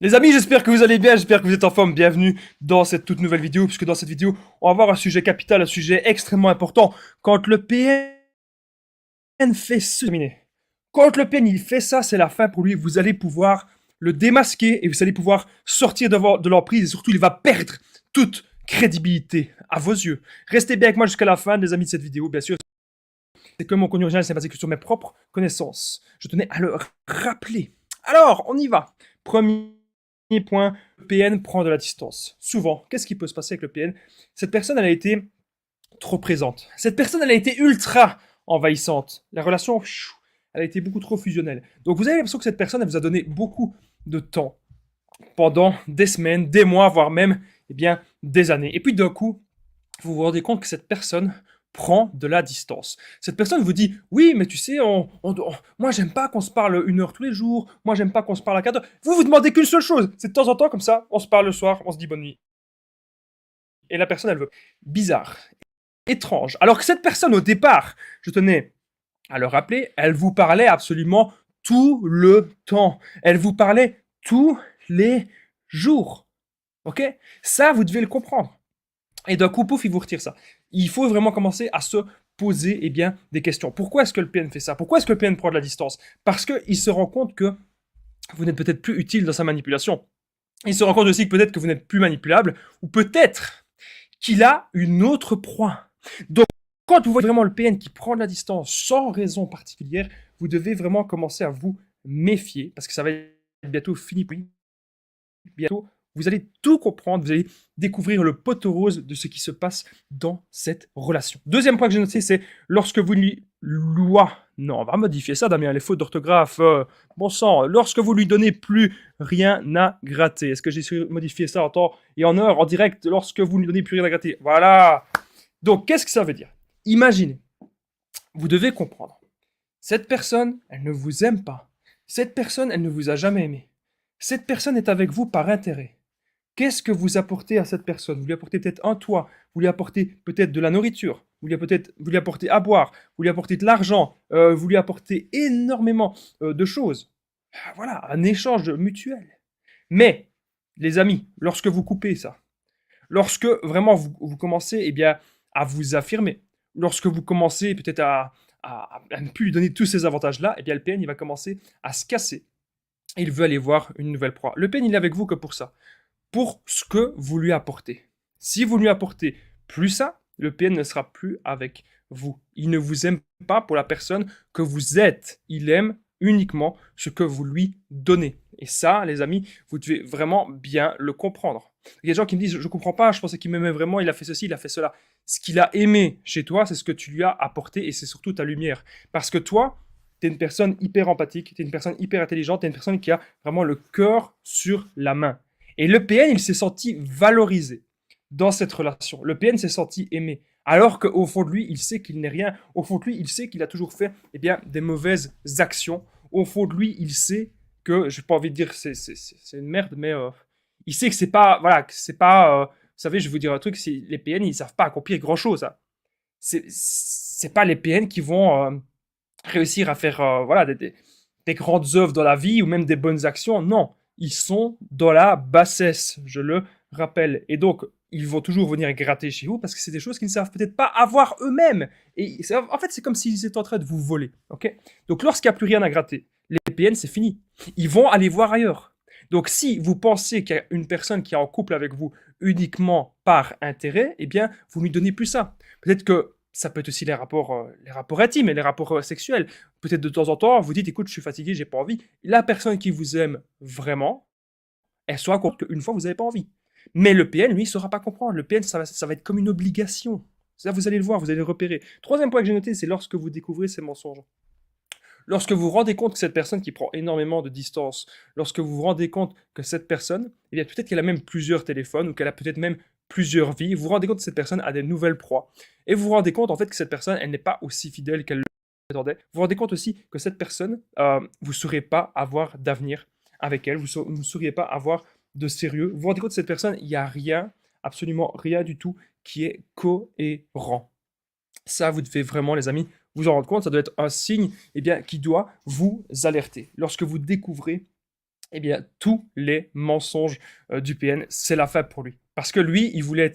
Les amis, j'espère que vous allez bien, j'espère que vous êtes en forme. Bienvenue dans cette toute nouvelle vidéo, puisque dans cette vidéo, on va voir un sujet capital, un sujet extrêmement important. Quand le PN fait ce... Quand le PN il fait ça, c'est la fin pour lui. Vous allez pouvoir le démasquer et vous allez pouvoir sortir de l'emprise et surtout, il va perdre toute crédibilité à vos yeux. Restez bien avec moi jusqu'à la fin, les amis, de cette vidéo, bien sûr. C'est que mon contenu original, c'est basé que sur mes propres connaissances. Je tenais à le rappeler. Alors, on y va. Premier point, le PN prend de la distance. Souvent, qu'est-ce qui peut se passer avec le PN? Cette personne, elle a été trop présente. Cette personne, elle a été ultra envahissante. La relation, elle a été beaucoup trop fusionnelle. Donc vous avez l'impression que cette personne, elle vous a donné beaucoup de temps pendant des semaines, des mois, voire même des années. Et puis d'un coup, vous vous rendez compte que cette personne prend de la distance. Cette personne vous dit, oui, mais tu sais, moi j'aime pas qu'on se parle 1 heure tous les jours, moi j'aime pas qu'on se parle à 4 heures. Vous vous demandez qu'une seule chose, c'est de temps en temps comme ça, on se parle le soir, on se dit bonne nuit. Et la personne, elle veut. Bizarre, étrange. Alors que cette personne, au départ, je tenais à le rappeler, elle vous parlait absolument tout le temps. Elle vous parlait tous les jours. Ok? Ça, vous devez le comprendre. Et d'un coup, pouf, il vous retire ça. Il faut vraiment commencer à se poser des questions. Pourquoi est-ce que le PN fait ça? Pourquoi est-ce que le PN prend de la distance? Parce qu'il se rend compte que vous n'êtes peut-être plus utile dans sa manipulation. Il se rend compte aussi que peut-être que vous n'êtes plus manipulable, ou peut-être qu'il a une autre proie. Donc, quand vous voyez vraiment le PN qui prend de la distance sans raison particulière, vous devez vraiment commencer à vous méfier, parce que ça va être bientôt fini pour lui. Bientôt, vous allez tout comprendre, vous allez découvrir le poteau rose de ce qui se passe dans cette relation. Deuxième point que j'ai noté, c'est lorsque vous lui... Non, on va modifier ça, Damien, les fautes d'orthographe. Bon sang, lorsque vous lui donnez plus rien à gratter. Est-ce que j'ai modifié ça en temps et en heure, en direct, lorsque vous ne lui donnez plus rien à gratter? Voilà. Donc, qu'est-ce que ça veut dire? Imaginez, vous devez comprendre. Cette personne, elle ne vous aime pas. Cette personne, elle ne vous a jamais aimé. Cette personne est avec vous par intérêt. Qu'est-ce que vous apportez à cette personne? Vous lui apportez peut-être un toit, vous lui apportez peut-être de la nourriture, vous lui apportez à boire, vous lui apportez de l'argent, vous lui apportez énormément de choses. Voilà, un échange mutuel. Mais, les amis, lorsque vous coupez ça, lorsque vraiment vous commencez à vous affirmer, lorsque vous commencez peut-être à ne plus lui donner tous ces avantages-là, le PN il va commencer à se casser. Il veut aller voir une nouvelle proie. Le PN il est avec vous que pour ça, pour ce que vous lui apportez. Si vous lui apportez plus ça, le PN ne sera plus avec vous. Il ne vous aime pas pour la personne que vous êtes. Il aime uniquement ce que vous lui donnez. Et ça, les amis, vous devez vraiment bien le comprendre. Il y a des gens qui me disent, je comprends pas, je pensais qu'il m'aimait vraiment, il a fait ceci, il a fait cela. Ce qu'il a aimé chez toi, c'est ce que tu lui as apporté et c'est surtout ta lumière. Parce que toi, tu es une personne hyper empathique, tu es une personne hyper intelligente, tu es une personne qui a vraiment le cœur sur la main. Et le PN, il s'est senti valorisé dans cette relation. Le PN s'est senti aimé. Alors qu'au fond de lui, il sait qu'il n'est rien. Au fond de lui, il sait qu'il a toujours fait des mauvaises actions. Au fond de lui, il sait que, je n'ai pas envie de dire c'est une merde, mais il sait que c'est pas, voilà, que c'est pas, vous savez, je vais vous dire un truc, les PN, ils savent pas accomplir grand-chose. Hein. C'est pas les PN qui vont réussir à faire voilà, des grandes œuvres dans la vie ou même des bonnes actions. Non, ils sont dans la bassesse, je le rappelle. Et donc, ils vont toujours venir gratter chez vous parce que c'est des choses qu'ils ne savent peut-être pas avoir eux-mêmes. Et en fait, c'est comme s'ils étaient en train de vous voler. Okay, donc, lorsqu'il n'y a plus rien à gratter, les PN, c'est fini. Ils vont aller voir ailleurs. Donc, si vous pensez qu'il y a une personne qui est en couple avec vous uniquement par intérêt, vous ne lui donnez plus ça. Peut-être que ça peut être aussi les rapports intimes et les rapports sexuels. Peut-être de temps en temps, vous dites, écoute, je suis fatigué, j'ai pas envie. La personne qui vous aime vraiment, elle saura qu'une fois, vous n'avez pas envie. Mais le PN, lui, il ne saura pas comprendre. Le PN, ça va être comme une obligation. Ça, vous allez le voir, vous allez le repérer. Troisième point que j'ai noté, c'est lorsque vous découvrez ces mensonges. Lorsque vous vous rendez compte que cette personne qui prend énormément de distance, lorsque vous vous rendez compte que cette personne, peut-être qu'elle a même plusieurs téléphones ou qu'elle a peut-être même plusieurs vies, vous vous rendez compte que cette personne a des nouvelles proies. Et vous vous rendez compte en fait que cette personne, elle n'est pas aussi fidèle qu'elle l'attendait. Vous vous rendez compte aussi que cette personne, vous ne saurez pas avoir d'avenir avec elle, vous ne sauriez pas avoir de sérieux. Vous vous rendez compte que cette personne, il n'y a rien, absolument rien du tout qui est cohérent. Ça, vous devez vraiment, les amis, vous en rendre compte. Ça doit être un signe qui doit vous alerter. Lorsque vous découvrez eh bien, tous les mensonges du PN, c'est la fable pour lui. Parce que lui, il voulait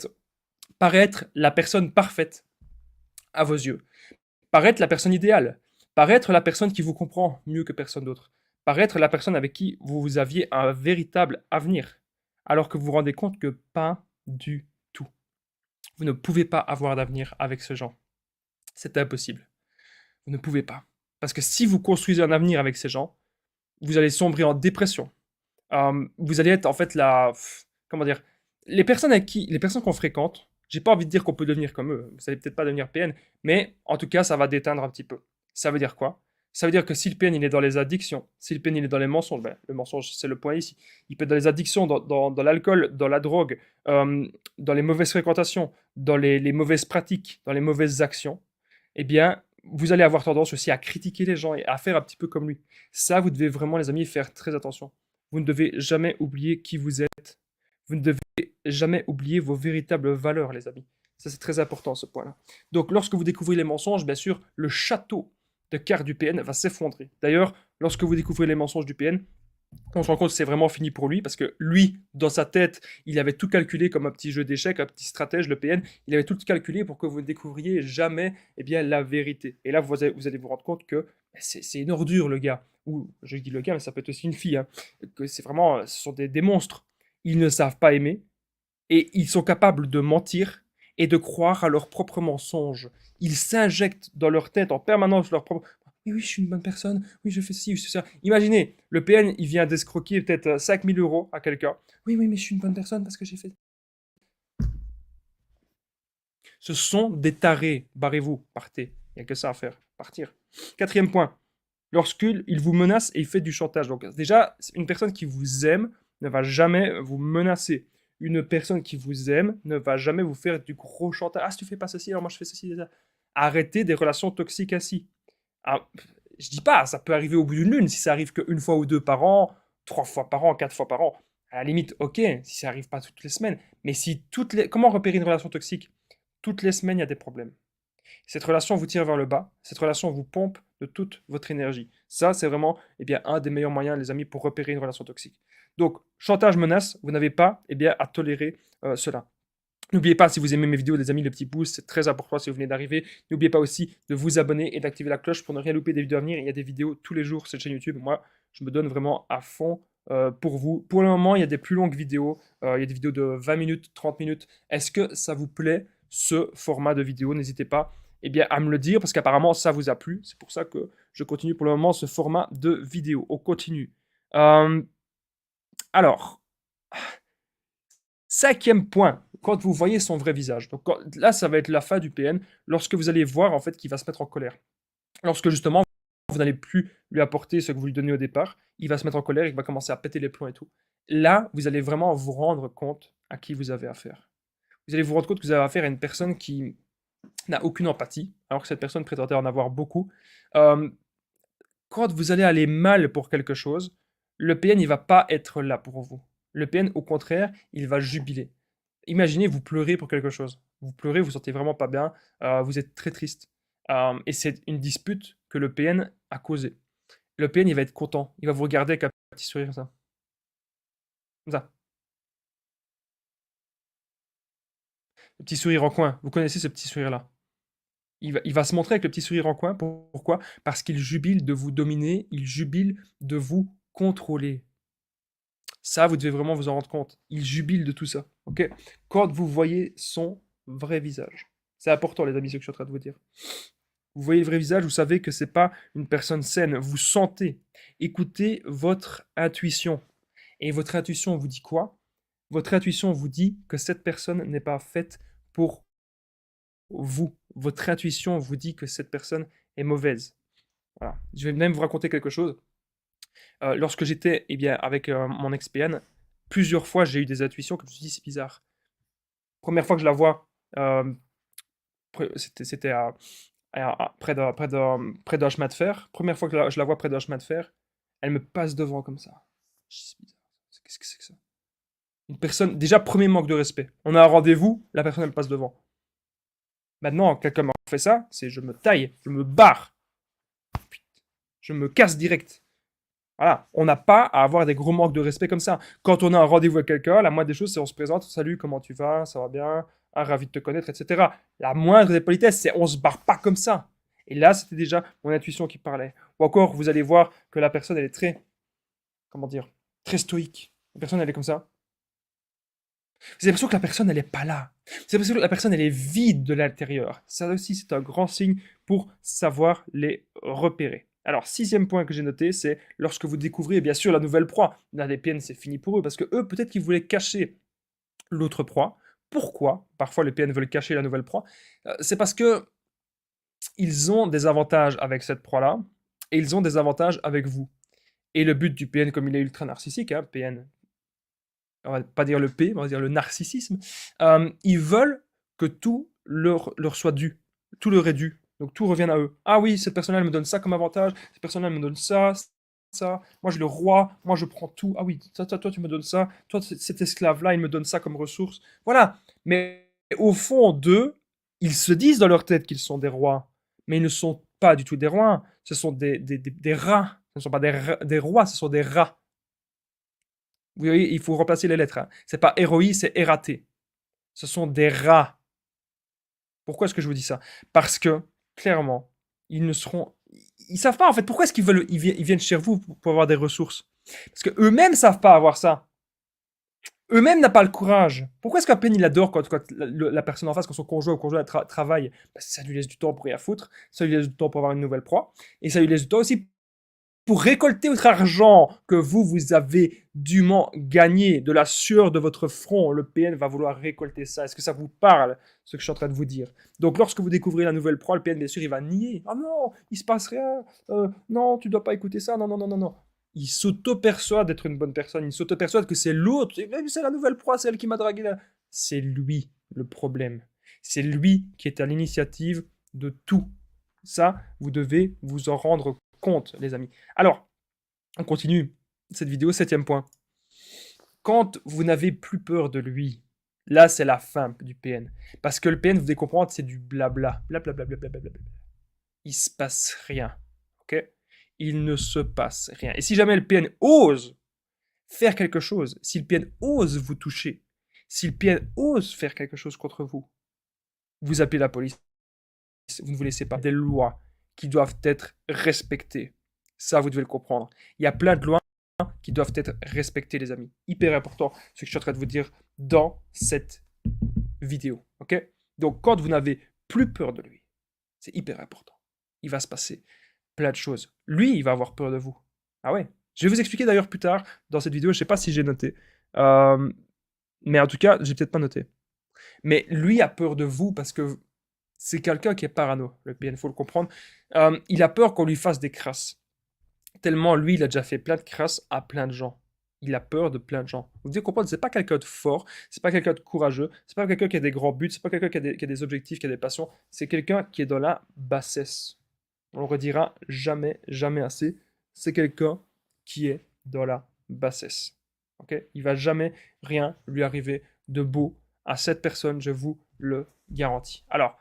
paraître la personne parfaite à vos yeux, paraître la personne idéale, paraître la personne qui vous comprend mieux que personne d'autre, paraître la personne avec qui vous aviez un véritable avenir, alors que vous vous rendez compte que pas du tout. Vous ne pouvez pas avoir d'avenir avec ce gens. C'est impossible. Vous ne pouvez pas. Parce que si vous construisez un avenir avec ces gens, vous allez sombrer en dépression. Vous allez être en fait la... Comment dire? Les personnes qu'on fréquente, j'ai pas envie de dire qu'on peut devenir comme eux. Vous allez peut-être pas devenir PN, mais en tout cas, ça va déteindre un petit peu. Ça veut dire quoi? Ça veut dire que si le PN il est dans les addictions, si le PN il est dans les mensonges, ben, le mensonge c'est le point ici, il peut être dans les addictions, dans l'alcool, dans la drogue, dans les mauvaises fréquentations, dans les mauvaises pratiques, dans les mauvaises actions, eh bien, vous allez avoir tendance aussi à critiquer les gens et à faire un petit peu comme lui. Ça, vous devez vraiment, les amis, faire très attention. Vous ne devez jamais oublier qui vous êtes. Vous ne devez jamais oublier vos véritables valeurs, les amis. Ça, c'est très important, ce point-là. Donc, lorsque vous découvrez les mensonges, bien sûr, le château de cartes du PN va s'effondrer. D'ailleurs, lorsque vous découvrez les mensonges du PN, on se rend compte que c'est vraiment fini pour lui, parce que lui, dans sa tête, il avait tout calculé comme un petit jeu d'échecs, un petit stratège, le PN, il avait tout calculé pour que vous ne découvriez jamais eh bien, la vérité. Et là, vous allez vous rendre compte que c'est une ordure, le gars. Ou, je dis le gars, mais ça peut être aussi une fille, hein, que c'est vraiment, ce sont des monstres. Ils ne savent pas aimer, et ils sont capables de mentir et de croire à leurs propres mensonges. Ils s'injectent dans leur tête en permanence leur propre... Oui, oui, je suis une bonne personne. Oui, je fais ci, je fais ça. Imaginez, le PN, il vient d'escroquer peut-être 5000 euros à quelqu'un. Oui, oui, mais je suis une bonne personne parce que j'ai fait... Ce sont des tarés. Barrez-vous, partez. Il n'y a que ça à faire. Partir. Quatrième point. Lorsqu'il vous menace et il fait du chantage. Donc déjà, une personne qui vous aime ne va jamais vous menacer. Une personne qui vous aime ne va jamais vous faire du gros chantage. Ah, si tu fais pas ceci, alors moi je fais ceci. Ça. Arrêtez des relations toxiques ainsi. Ah, je dis pas, ça peut arriver au bout d'une lune. Si ça arrive qu'une fois ou deux par an, 3 fois par an, 4 fois par an, à la limite, ok, si ça arrive pas toutes les semaines. Mais si toutes les... Comment repérer une relation toxique? Toutes les semaines, il y a des problèmes. Cette relation vous tire vers le bas, cette relation vous pompe de toute votre énergie. Ça, c'est vraiment eh bien, un des meilleurs moyens, les amis, pour repérer une relation toxique. Donc, chantage, menace, vous n'avez pas eh bien, à tolérer cela. N'oubliez pas, si vous aimez mes vidéos, les amis, le petit pouce, c'est très important si vous venez d'arriver. N'oubliez pas aussi de vous abonner et d'activer la cloche pour ne rien louper des vidéos à venir. Il y a des vidéos tous les jours sur cette chaîne YouTube. Moi, je me donne vraiment à fond pour vous. Pour le moment, il y a des plus longues vidéos. Il y a des vidéos de 20 minutes, 30 minutes. Est-ce que ça vous plaît, ce format de vidéo? N'hésitez pas eh bien, à me le dire, parce qu'apparemment, ça vous a plu. C'est pour ça que je continue pour le moment ce format de vidéo. On continue. Alors, cinquième point, quand vous voyez son vrai visage. Donc là, ça va être la fin du PN, lorsque vous allez voir en fait qu'il va se mettre en colère. Lorsque justement, vous n'allez plus lui apporter ce que vous lui donnez au départ, il va se mettre en colère, il va commencer à péter les plombs et tout. Là, vous allez vraiment vous rendre compte à qui vous avez affaire. Vous allez vous rendre compte que vous avez affaire à une personne qui n'a aucune empathie, alors que cette personne prétendait en avoir beaucoup. Quand vous allez aller mal pour quelque chose, le PN, il va pas être là pour vous. Le PN, au contraire, il va jubiler. Imaginez, vous pleurez pour quelque chose. Vous pleurez, vous vous sentez vraiment pas bien, vous êtes très triste. Et c'est une dispute que le PN a causée. Le PN, il va être content. Il va vous regarder avec un petit sourire comme ça. Comme ça. Le petit sourire en coin. Vous connaissez ce petit sourire-là. Il va se montrer avec le petit sourire en coin. Pourquoi? Parce qu'il jubile de vous dominer, il jubile de vous contrôler. Ça, vous devez vraiment vous en rendre compte. Il jubile de tout ça. Ok? Quand vous voyez son vrai visage. C'est important, les amis, ce que je suis en train de vous dire. Vous voyez le vrai visage, vous savez que c'est pas une personne saine. Vous sentez. Écoutez votre intuition. Et votre intuition vous dit quoi? Votre intuition vous dit que cette personne n'est pas faite pour vous. Votre intuition vous dit que cette personne est mauvaise. Voilà. Je vais même vous raconter quelque chose. Lorsque j'étais eh bien, avec mon ex-PN, plusieurs fois j'ai eu des intuitions que je me suis dit c'est bizarre. Première fois que je la vois, c'était près d'un chemin de fer. Première fois que je la vois près d'un chemin de fer, elle me passe devant comme ça. Je dis, c'est bizarre. Qu'est-ce que c'est que ça? Une personne, déjà premier manque de respect. On a un rendez-vous, la personne elle me passe devant. Maintenant, quelqu'un m'a fait ça, c'est je me taille, je me barre. Je me casse direct. Voilà, on n'a pas à avoir des gros manques de respect comme ça. Quand on a un rendez-vous avec quelqu'un, la moindre des choses, c'est on se présente, salut, comment tu vas, ça va bien, ah, ravi de te connaître, etc. La moindre des politesses, c'est on se barre pas comme ça. Et là, c'était déjà mon intuition qui parlait. Ou encore, vous allez voir que la personne, elle est très, comment dire, très stoïque. La personne, elle est comme ça. Vous avez l'impression que la personne, elle n'est pas là. Vous avez l'impression que la personne, elle est vide de l'intérieur. Ça aussi, c'est un grand signe pour savoir les repérer. Alors, sixième point que j'ai noté, c'est lorsque vous découvrez, bien sûr, la nouvelle proie. Là, les PN, c'est fini pour eux, parce que eux, peut-être qu'ils voulaient cacher l'autre proie. Pourquoi parfois les PN veulent cacher la nouvelle proie? C'est parce que ils ont des avantages avec cette proie-là, et ils ont des avantages avec vous. Et le but du PN, comme il est ultra narcissique, hein, PN, on va pas dire le P, on va dire le narcissisme, ils veulent que tout leur soit dû, tout leur est dû, donc tout revienne à eux. Ah oui, cette personne-là, elle me donne ça comme avantage, cette personne-là, elle me donne ça, ça, moi je suis le roi, moi je prends tout, ah oui, ça, toi tu me donnes ça, toi cet esclave-là, il me donne ça comme ressource, voilà. Mais au fond d'eux, ils se disent dans leur tête qu'ils sont des rois, mais ils ne sont pas du tout des rois, ce sont des rats, ce ne sont pas des rois, ce sont des rats. Vous voyez, il faut remplacer les lettres. Hein. C'est pas héroï, c'est erraté. Ce sont des rats. Pourquoi est-ce que je vous dis ça? Parce que, clairement, ils ne seront... Ils savent pas, en fait, pourquoi est-ce qu'ils veulent... Ils viennent chez vous pour avoir des ressources? Parce qu'eux-mêmes savent pas avoir ça. Eux-mêmes n'ont pas le courage. Pourquoi est-ce qu'un peine il adore quand la personne en face, quand son conjoint ou conjoint travaille? Parce que ça lui laisse du temps pour rien foutre, ça lui laisse du temps pour avoir une nouvelle proie, et ça lui laisse du temps aussi pour récolter votre argent que vous avez dûment gagné de la sueur de votre front. Le PN va vouloir récolter ça. Est-ce que ça vous parle, ce que je suis en train de vous dire? Donc, lorsque vous découvrez la nouvelle proie, le PN, bien sûr, il va nier. Ah non, il se passe rien. Non, tu dois pas écouter ça. Non, non, non, non, non. Il s'auto-persuade d'être une bonne personne. Il s'auto-persuade que c'est l'autre. C'est la nouvelle proie, c'est elle qui m'a dragué là. C'est lui le problème. C'est lui qui est à l'initiative de tout. Ça, vous devez vous en rendre compte, les amis. Alors, on continue cette vidéo, septième point. Quand vous n'avez plus peur de lui, là, c'est la fin du PN. Parce que le PN, vous devez comprendre, c'est du blabla. Blablabla. Il se passe rien. Ok? Il ne se passe rien. Et si jamais le PN ose faire quelque chose, si le PN ose vous toucher, si le PN ose faire quelque chose contre vous, vous appelez la police. Vous ne vous laissez pas. Des lois qui doivent être respectées. Ça, vous devez le comprendre. Il y a plein de lois qui doivent être respectées, les amis. Hyper important, ce que je suis en train de vous dire dans cette vidéo. Ok? Donc, quand vous n'avez plus peur de lui, c'est hyper important. Il va se passer plein de choses. Lui, il va avoir peur de vous. Ah ouais? Je vais vous expliquer d'ailleurs plus tard dans cette vidéo. Je ne sais pas si j'ai noté. Mais en tout cas, j'ai peut-être pas noté. Mais lui a peur de vous parce que c'est quelqu'un qui est parano, le PN, il faut le comprendre. Il a peur qu'on lui fasse des crasses. Tellement lui, il a déjà fait plein de crasses à plein de gens. Il a peur de plein de gens. Vous devez comprendre, c'est pas quelqu'un de fort, c'est pas quelqu'un de courageux, c'est pas quelqu'un qui a des grands buts, c'est pas quelqu'un qui a des objectifs, qui a des passions, c'est quelqu'un qui est dans la bassesse. On le redira jamais, jamais assez. C'est quelqu'un qui est dans la bassesse. Ok? Il va jamais rien lui arriver de beau à cette personne, je vous le garantis. Alors,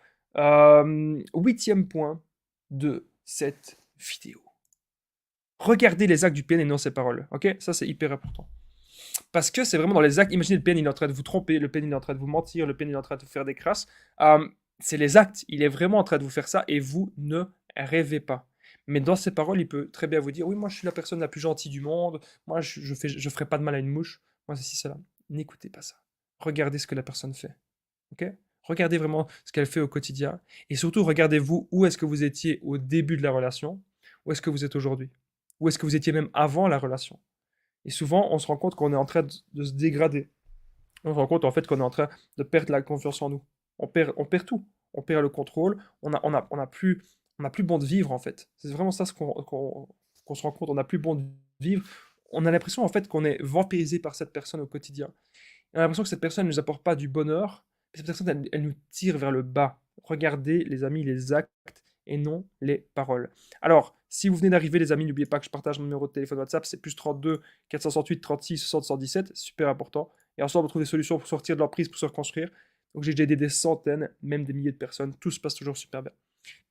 huitième point de cette vidéo. Regardez les actes du PN et non ses paroles. Ok? Ça, c'est hyper important. Parce que c'est vraiment dans les actes. Imaginez le PN, il est en train de vous tromper, le PN, il est en train de vous mentir, le PN, il est en train de vous faire des crasses. C'est les actes. Il est vraiment en train de vous faire ça et vous ne rêvez pas. Mais dans ses paroles, il peut très bien vous dire: oui, moi, je suis la personne la plus gentille du monde. Moi, je ferai pas de mal à une mouche. Moi, ceci, cela. N'écoutez pas ça. Regardez ce que la personne fait. Ok? Regardez vraiment ce qu'elle fait au quotidien. Et surtout, regardez-vous où est-ce que vous étiez au début de la relation, où est-ce que vous êtes aujourd'hui, où est-ce que vous étiez même avant la relation. Et souvent, on se rend compte qu'on est en train de se dégrader. On se rend compte en fait qu'on est en train de perdre la confiance en nous. On perd tout. On perd le contrôle. On a plus bon de vivre en fait. C'est vraiment ça qu'on se rend compte. On n'a plus bon de vivre. On a l'impression en fait qu'on est vampirisé par cette personne au quotidien. On a l'impression que cette personne ne nous apporte pas du bonheur. Cette personne, elle nous tire vers le bas. Regardez, les amis, les actes et non les paroles. Alors, si vous venez d'arriver, les amis, n'oubliez pas que je partage mon numéro de téléphone WhatsApp, c'est plus 32 468 36 60 117, super important. Et ensemble, on trouve des solutions pour sortir de l'emprise, pour se reconstruire. Donc, j'ai déjà aidé des centaines, même des milliers de personnes. Tout se passe toujours super bien.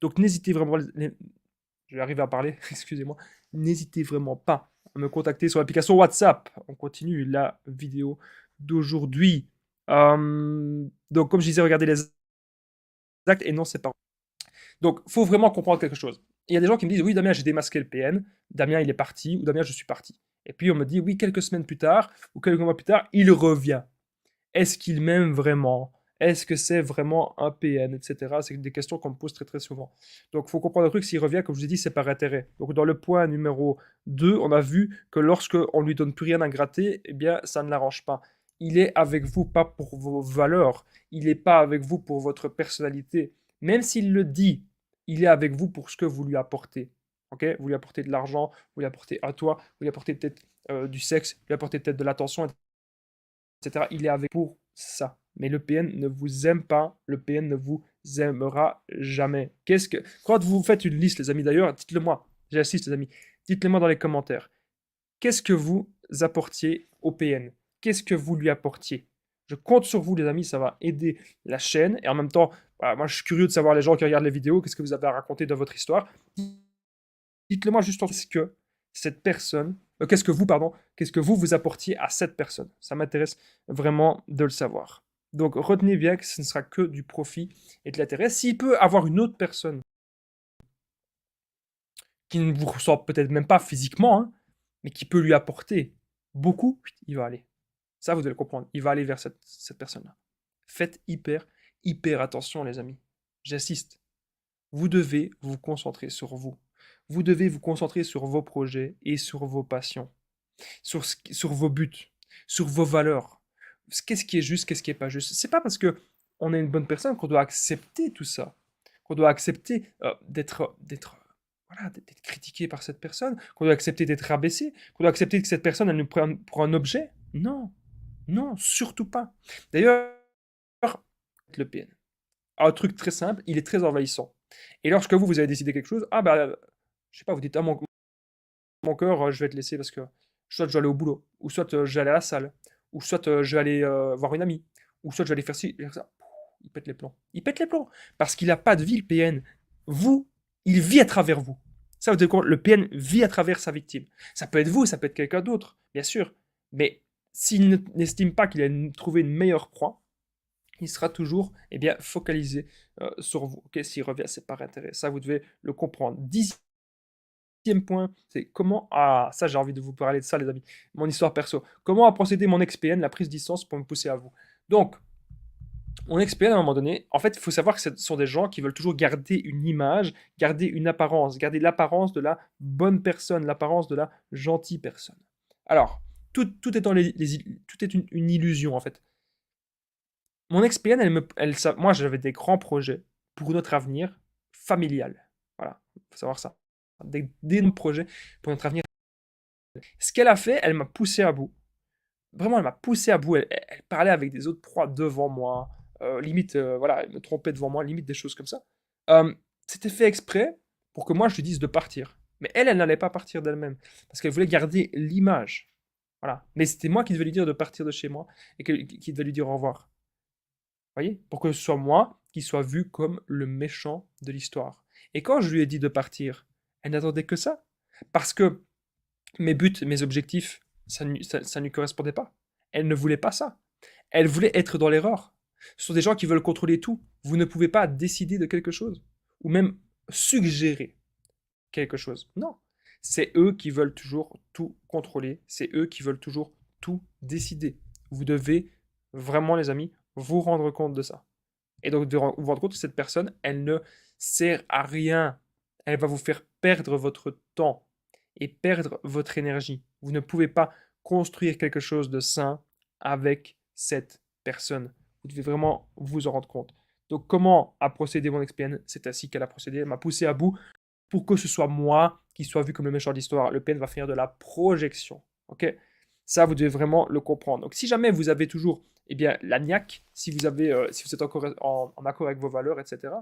Donc, n'hésitez vraiment, je vais arriver à parler, excusez-moi, n'hésitez vraiment pas me contacter sur l'application WhatsApp. On continue la vidéo d'aujourd'hui. Donc, comme je disais, regardez les actes et non c'est pas. Donc, il faut vraiment comprendre quelque chose. Il y a des gens qui me disent, oui, Damien, j'ai démasqué le PN, Damien, il est parti, ou Damien, je suis parti. Et puis, on me dit, oui, quelques semaines plus tard, ou quelques mois plus tard, il revient. Est-ce qu'il m'aime vraiment? Est-ce que c'est vraiment un PN, etc. C'est des questions qu'on me pose très très souvent. Donc, il faut comprendre un truc, s'il revient, comme je vous ai dit, c'est par intérêt. Donc, dans le point numéro 2, on a vu que lorsqu'on ne lui donne plus rien à gratter, eh bien, ça ne l'arrange pas. Il est avec vous pas pour vos valeurs, il n'est pas avec vous pour votre personnalité. Même s'il le dit, il est avec vous pour ce que vous lui apportez. Ok, vous lui apportez de l'argent, vous lui apportez un toit, vous lui apportez peut-être du sexe, vous lui apportez peut-être de l'attention, etc. Il est avec pour ça. Mais le PN ne vous aime pas, le PN ne vous aimera jamais. Quand vous faites une liste, les amis, d'ailleurs, dites-le moi, j'insiste, les amis, dites-le moi dans les commentaires. Qu'est-ce que vous apportiez au PN? Qu'est-ce que vous lui apportiez? Je compte sur vous, les amis, ça va aider la chaîne. Et en même temps, voilà, moi, je suis curieux de savoir les gens qui regardent les vidéos, qu'est-ce que vous avez à raconter de votre histoire. Dites-le moi juste en ce que cette personne, qu'est-ce que vous, pardon, qu'est-ce que vous apportiez à cette personne. Ça m'intéresse vraiment de le savoir. Donc retenez bien que ce ne sera que du profit et de l'intérêt. S'il peut avoir une autre personne qui ne vous ressemble peut-être même pas physiquement, hein, mais qui peut lui apporter beaucoup, il va aller. Ça, vous devez le comprendre. Il va aller vers cette personne-là. Faites hyper attention, les amis. J'insiste. Vous devez vous concentrer sur vous. Vous devez vous concentrer sur vos projets et sur vos passions, sur vos buts, sur vos valeurs. Qu'est-ce qui est juste, qu'est-ce qui n'est pas juste. C'est pas parce que on est une bonne personne qu'on doit accepter tout ça, qu'on doit accepter d'être critiqué par cette personne, qu'on doit accepter d'être rabaissé, qu'on doit accepter que cette personne elle nous prenne pour un objet. Non, non, surtout pas. D'ailleurs, le PN. Un truc très simple, il est très envahissant. Et lorsque vous avez décidé quelque chose, je sais pas, vous dites, mon cœur, je vais te laisser parce que soit je vais aller au boulot, ou soit je vais aller à la salle, ou soit je vais aller voir une amie, ou soit je vais aller faire ci, faire ça. Il pète les plombs. Il pète les plombs. Parce qu'il n'a pas de vie, le PN. Vous, il vit à travers vous. Ça veut dire quoi? Le PN vit à travers sa victime. Ça peut être vous, ça peut être quelqu'un d'autre, bien sûr. Mais s'il n'estime pas qu'il a trouvé une meilleure proie, il sera toujours focalisé sur vous. Okay, s'il revient, c'est par intérêt. Ça, vous devez le comprendre. Dixième point, c'est comment... Ah, ça, j'ai envie de vous parler de ça, les amis. Mon histoire perso. Comment a procédé mon ex-PN, la prise de distance, pour me pousser à vous. Donc, mon ex-PN, à un moment donné, en fait, il faut savoir que ce sont des gens qui veulent toujours garder une image, garder une apparence, garder l'apparence de la bonne personne, l'apparence de la gentille personne. Alors, tout est, tout est une illusion, en fait. Mon ex-PN, moi, j'avais des grands projets pour notre avenir familial. Voilà, il faut savoir ça. D'énormes projets pour notre avenir. Ce qu'elle a fait, elle m'a poussé à bout. Vraiment, elle m'a poussé à bout. Elle parlait avec des autres proies devant moi. Limite, voilà, elle me trompait devant moi, limite des choses comme ça. C'était fait exprès pour que moi, je lui dise de partir. Mais elle n'allait pas partir d'elle-même. Parce qu'elle voulait garder l'image. Voilà. Mais c'était moi qui devais lui dire de partir de chez moi et qui devait lui dire au revoir. Voyez? Pour que ce soit moi qui soit vu comme le méchant de l'histoire. Et quand je lui ai dit de partir, elle n'attendait que ça. Parce que mes buts, mes objectifs, ça ne lui correspondait pas. Elle ne voulait pas ça. Elle voulait être dans l'erreur. Ce sont des gens qui veulent contrôler tout. Vous ne pouvez pas décider de quelque chose. Ou même suggérer quelque chose. Non. C'est eux qui veulent toujours tout contrôler. C'est eux qui veulent toujours tout décider. Vous devez vraiment, les amis, vous rendre compte de ça. Et donc, de vous rendre compte que cette personne, elle ne sert à rien. Elle va vous faire perdre votre temps et perdre votre énergie. Vous ne pouvez pas construire quelque chose de sain avec cette personne. Vous devez vraiment vous en rendre compte. Donc, comment a procédé mon ex-PN? C'est ainsi qu'elle a procédé. Elle m'a poussé à bout pour que ce soit moi qui soit vu comme le méchant de l'histoire. Le PN va finir de la projection. Ok? Ça, vous devez vraiment le comprendre. Donc, si jamais vous avez toujours la niaque, si vous êtes encore en accord avec vos valeurs, etc.,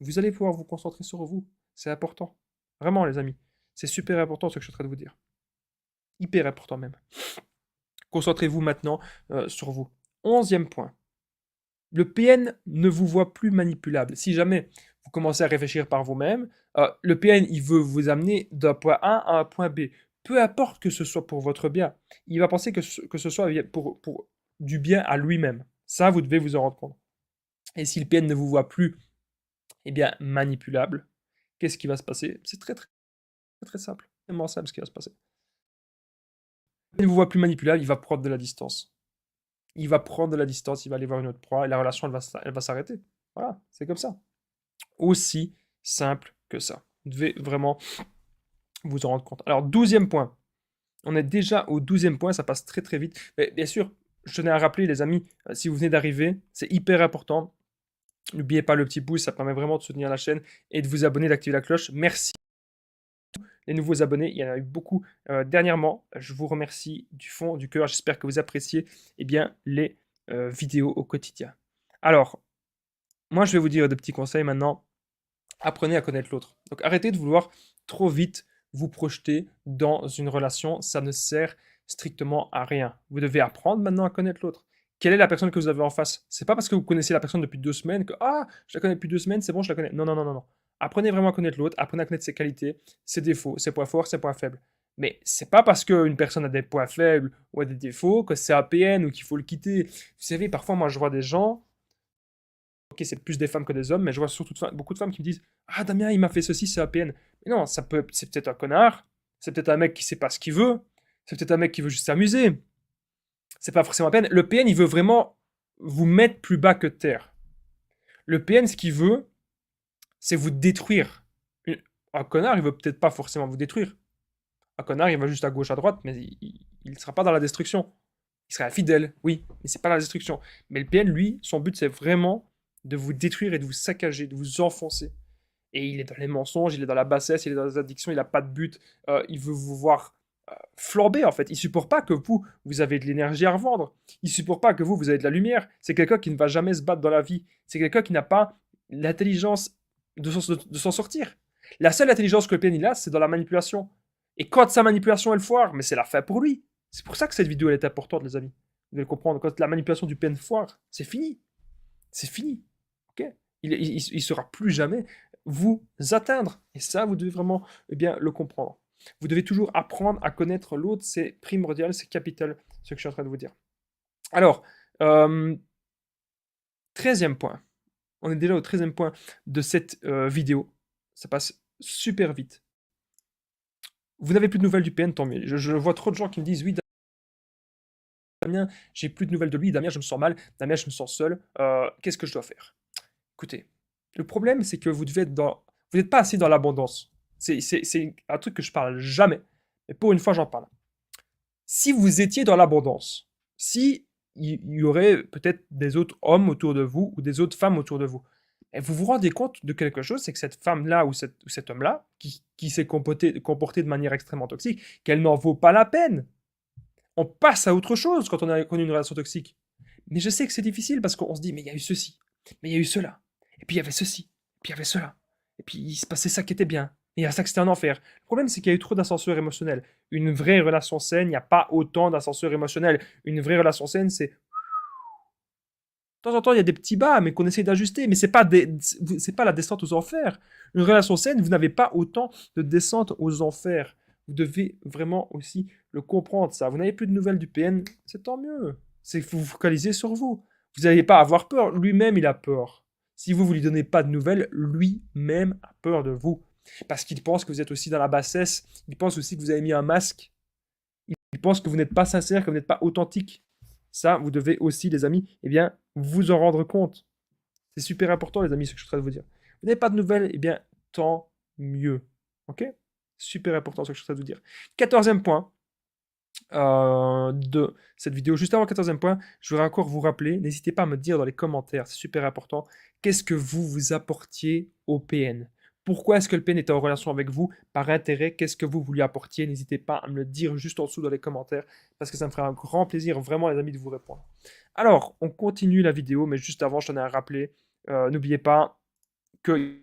vous allez pouvoir vous concentrer sur vous. C'est important. Vraiment, les amis. C'est super important ce que je suis en train de vous dire. Hyper important même. Concentrez-vous maintenant sur vous. 11e point. Le PN ne vous voit plus manipulable. Si jamais vous commencez à réfléchir par vous-même, le PN, il veut vous amener d'un point A à un point B. peu importe que ce soit pour votre bien, il va penser que ce soit pour du bien à lui-même. Ça, vous devez vous en rendre compte. Et si le PN ne vous voit plus, eh bien, manipulable, qu'est-ce qui va se passer? C'est très, très, très simple. C'est vraiment simple ce qui va se passer. Il ne vous voit plus manipulable, il va prendre de la distance. Il va prendre de la distance, il va aller voir une autre proie, et la relation, elle va s'arrêter. Voilà, c'est comme ça. Aussi simple que ça. Vous devez vraiment vous en rendre compte. Alors, 12e point. On est déjà au 12e point, ça passe très très vite. Mais bien sûr, je tenais à rappeler, les amis, si vous venez d'arriver, c'est hyper important. N'oubliez pas le petit pouce, ça permet vraiment de soutenir la chaîne et de vous abonner, d'activer la cloche. Merci les nouveaux abonnés, il y en a eu beaucoup dernièrement. Je vous remercie du fond du cœur. J'espère que vous appréciez les vidéos au quotidien. Alors, moi je vais vous dire des petits conseils maintenant. Apprenez à connaître l'autre. Donc arrêtez de vouloir trop vite vous projeter dans une relation. Ça ne sert strictement à rien. Vous devez apprendre maintenant à connaître l'autre. Quelle est la personne que vous avez en face? C'est pas parce que vous connaissez la personne depuis 2 semaines que ah, je la connais depuis 2 semaines, c'est bon, je la connais. Non, non, non, non, non. Apprenez vraiment à connaître l'autre, apprenez à connaître ses qualités, ses défauts, ses points forts, ses points faibles. Mais c'est pas parce qu'une personne a des points faibles ou a des défauts que c'est APN ou qu'il faut le quitter. Vous savez, parfois moi je vois des gens, ok, c'est plus des femmes que des hommes, mais je vois surtout beaucoup de femmes qui me disent ah, Damien, il m'a fait ceci, c'est APN. Mais non, c'est peut-être un connard, c'est peut-être un mec qui sait pas ce qu'il veut, c'est peut-être un mec qui veut juste s'amuser. C'est pas forcément APN. Le PN, il veut vraiment vous mettre plus bas que terre. Le PN, ce qu'il veut, c'est vous détruire. Un connard, il veut peut-être pas forcément vous détruire. Un connard, il va juste à gauche, à droite, mais il ne sera pas dans la destruction. Il sera fidèle, oui, mais c'est pas la destruction. Mais le PN, lui, son but, c'est vraiment de vous détruire et de vous saccager, de vous enfoncer. Et il est dans les mensonges, il est dans la bassesse, il est dans les addictions, il n'a pas de but, il veut vous voir flamber en fait. Il supporte pas que vous avez de l'énergie à revendre. Il supporte pas que vous avez de la lumière. C'est quelqu'un qui ne va jamais se battre dans la vie. C'est quelqu'un qui n'a pas l'intelligence de s'en sortir. La seule intelligence que le PN a, c'est dans la manipulation. Et quand sa manipulation elle foire, mais c'est la fin pour lui. C'est pour ça que cette vidéo elle est importante, les amis. Vous devez comprendre. Quand la manipulation du PN foire, c'est fini. C'est fini. Ok, il sera plus jamais vous atteindre. Et ça, vous devez vraiment le comprendre. Vous devez toujours apprendre à connaître l'autre. C'est primordial, c'est capital, ce que je suis en train de vous dire. Alors, 13e point. On est déjà au 13e point de cette vidéo. Ça passe super vite. Vous n'avez plus de nouvelles du PN, tant mieux. Je vois trop de gens qui me disent oui, Damien, j'ai plus de nouvelles de lui. Damien, je me sens mal. Damien, je me sens seul. Qu'est-ce que je dois faire? Écoutez, le problème, c'est que vous devez être dans... Vous n'êtes pas assez dans l'abondance. C'est un truc que je parle jamais. Mais pour une fois, j'en parle. Si vous étiez dans l'abondance, si il y aurait peut-être des autres hommes autour de vous ou des autres femmes autour de vous, et vous vous rendez compte de quelque chose, c'est que cette femme-là ou cet homme-là, qui s'est comporté de manière extrêmement toxique, qu'elle n'en vaut pas la peine. On passe à autre chose quand on a connu une relation toxique. Mais je sais que c'est difficile parce qu'on se dit, mais il y a eu ceci, mais il y a eu cela, et puis il y avait ceci, puis il y avait cela, et puis il se passait ça qui était bien, et il y a ça que c'était un enfer. Le problème, c'est qu'il y a eu trop d'ascenseurs émotionnels. Une vraie relation saine, il n'y a pas autant d'ascenseurs émotionnels. Une vraie relation saine, c'est... De temps en temps, il y a des petits bas, mais qu'on essaie d'ajuster, mais c'est pas la descente aux enfers. Une relation saine, vous n'avez pas autant de descente aux enfers. Vous devez vraiment aussi le comprendre, ça. Vous n'avez plus de nouvelles du PN, c'est tant mieux. C'est que vous vous focalisez sur vous. Vous n'allez pas avoir peur. Lui-même, il a peur. Si vous ne lui donnez pas de nouvelles, lui-même a peur de vous. Parce qu'il pense que vous êtes aussi dans la bassesse. Il pense aussi que vous avez mis un masque. Il pense que vous n'êtes pas sincère, que vous n'êtes pas authentique. Ça, vous devez aussi, les amis, vous en rendre compte. C'est super important, les amis, ce que je suis en train de vous dire. Vous n'avez pas de nouvelles, tant mieux. Ok? Super important, ce que je suis en train de vous dire. 14e point de cette vidéo. Juste avant le 14e point, je voudrais encore vous rappeler, n'hésitez pas à me dire dans les commentaires, c'est super important, qu'est-ce que vous apportiez au PN? Pourquoi est-ce que le PN était en relation avec vous? Par intérêt, qu'est-ce que vous lui apportiez? N'hésitez pas à me le dire juste en dessous dans les commentaires, parce que ça me ferait un grand plaisir, vraiment les amis, de vous répondre. Alors, on continue la vidéo, mais juste avant, je tenais à rappeler, n'oubliez pas qu'il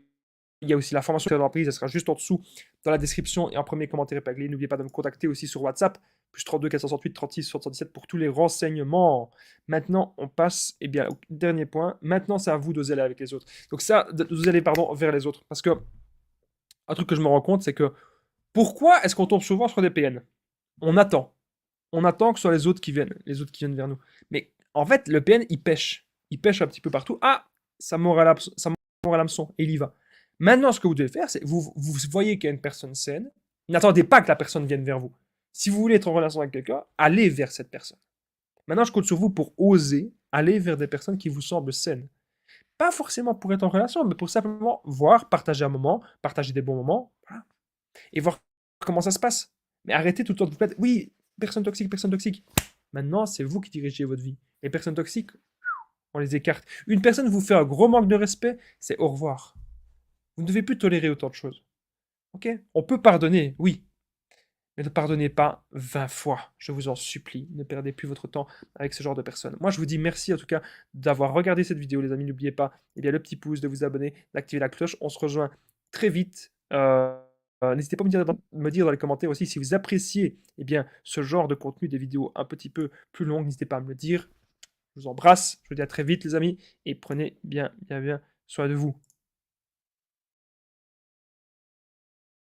y a aussi la formation de l'emprise, elle sera juste en dessous dans la description et en premier commentaire épinglé. N'oubliez pas de me contacter aussi sur WhatsApp, plus 32 468 36 77 pour tous les renseignements. Maintenant, on passe au dernier point. Maintenant, c'est à vous d'oser aller avec les autres. Donc ça, d'oser aller vers les autres. Parce que un truc que je me rends compte, c'est que Pourquoi est-ce qu'on tombe souvent sur des PN? On attend. On attend que ce soit les autres qui viennent vers nous. Mais en fait, le PN, il pêche. Il pêche un petit peu partout. Ah, ça mord à l'hameçon, et il y va. Maintenant, ce que vous devez faire, c'est vous voyez qu'il y a une personne saine. N'attendez pas que la personne vienne vers vous. Si vous voulez être en relation avec quelqu'un, allez vers cette personne. Maintenant, je compte sur vous pour oser aller vers des personnes qui vous semblent saines. Pas forcément pour être en relation, mais pour simplement voir, partager un moment, partager des bons moments, voilà, et voir comment ça se passe. Mais arrêtez tout le temps de vous plaindre. Oui, personne toxique, personne toxique. Maintenant, c'est vous qui dirigez votre vie. Les personnes toxiques, on les écarte. Une personne vous fait un gros manque de respect, c'est au revoir. Vous ne devez plus tolérer autant de choses. Ok? On peut pardonner, oui, mais ne pardonnez pas 20 fois. Je vous en supplie, ne perdez plus votre temps avec ce genre de personnes. Moi, je vous dis merci en tout cas d'avoir regardé cette vidéo, les amis. N'oubliez pas le petit pouce, de vous abonner, d'activer la cloche. On se rejoint très vite. N'hésitez pas à me dire dans les commentaires aussi si vous appréciez ce genre de contenu, des vidéos un petit peu plus longues. N'hésitez pas à me le dire. Je vous embrasse. Je vous dis à très vite, les amis. Et prenez bien soin de vous.